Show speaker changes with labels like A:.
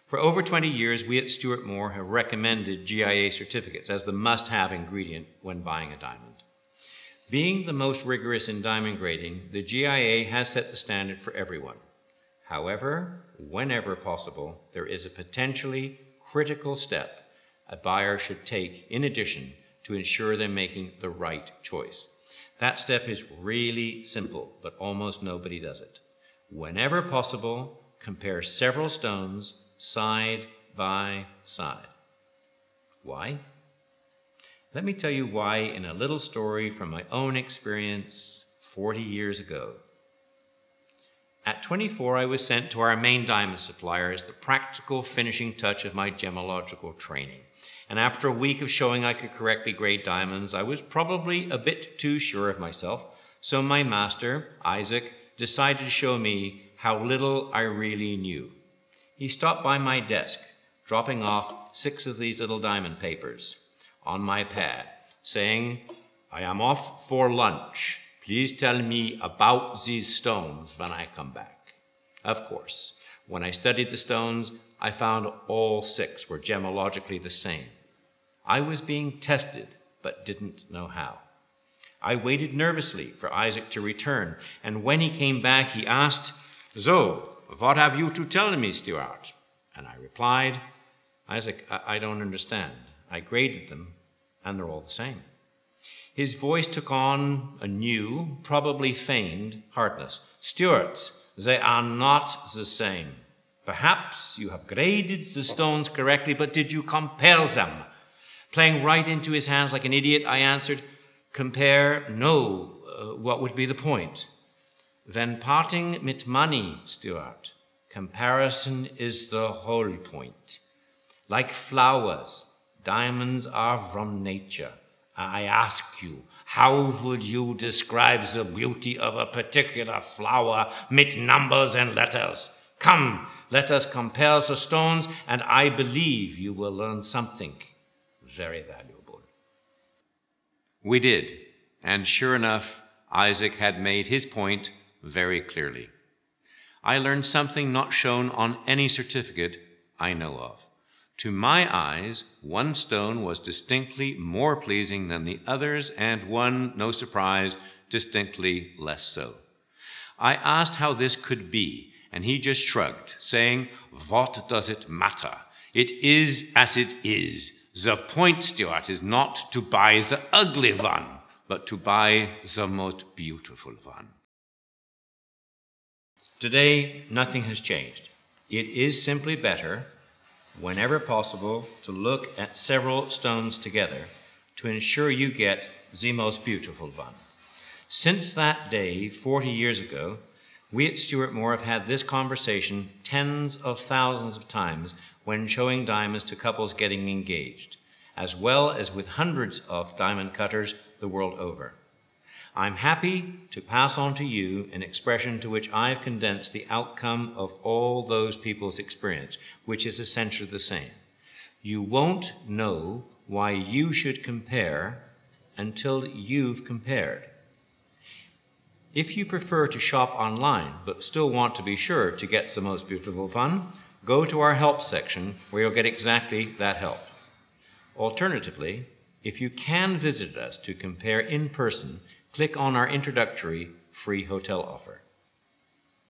A: For over 20 years, we at Stuart Moore have recommended GIA certificates as the must-have ingredient when buying a diamond. Being the most rigorous in diamond grading, the GIA has set the standard for everyone. However, whenever possible, there is a potentially critical step a buyer should take in addition to ensure they're making the right choice. That step is really simple, but almost nobody does it. Whenever possible, compare several stones side by side. Why? Let me tell you why in a little story from my own experience 40 years ago. At 24, I was sent to our main diamond supplier as the practical finishing touch of my gemological training. And after a week of showing I could correctly grade diamonds, I was probably a bit too sure of myself. So my master, Isaac, decided to show me how little I really knew. He stopped by my desk, dropping off 6 of these little diamond papers on my pad, saying, "I am off for lunch. Please tell me about these stones when I come back." Of course, when I studied the stones, I found all 6 were gemologically the same. I was being tested, but didn't know how. I waited nervously for Isaac to return, and when he came back, he asked, "So, what have you to tell me, Stuart?" And I replied, "Isaac, I don't understand. I graded them, and they're all the same." His voice took on a new, probably feigned hardness. "Stuart, they are not the same. Perhaps you have graded the stones correctly, but did you compare them?" Playing right into his hands like an idiot, I answered, "Compare? No. What would be the point?" "When parting mit money, Stuart, comparison is the whole point. Like flowers, diamonds are from nature. I ask you, how would you describe the beauty of a particular flower mit numbers and letters? Come, let us compare the stones, and I believe you will learn something very valuable." We did, and sure enough, Isaac had made his point very clearly. I learned something not shown on any certificate I know of. To my eyes, one stone was distinctly more pleasing than the others, and one, no surprise, distinctly less so. I asked how this could be, and he just shrugged, saying, "What does it matter? It is as it is. The point, Stuart, is not to buy the ugly one, but to buy the most beautiful one." Today, nothing has changed. It is simply better, whenever possible, to look at several stones together to ensure you get the most beautiful one. Since that day, 40 years ago, we at Stuart Moore have had this conversation tens of thousands of times when showing diamonds to couples getting engaged, as well as with hundreds of diamond cutters the world over. I'm happy to pass on to you an expression to which I've condensed the outcome of all those people's experience, which is essentially the same. You won't know why you should compare until you've compared. If you prefer to shop online but still want to be sure to get the most beautiful one, go to our help section where you'll get exactly that help. Alternatively, if you can visit us to compare in person, click on our introductory free hotel offer.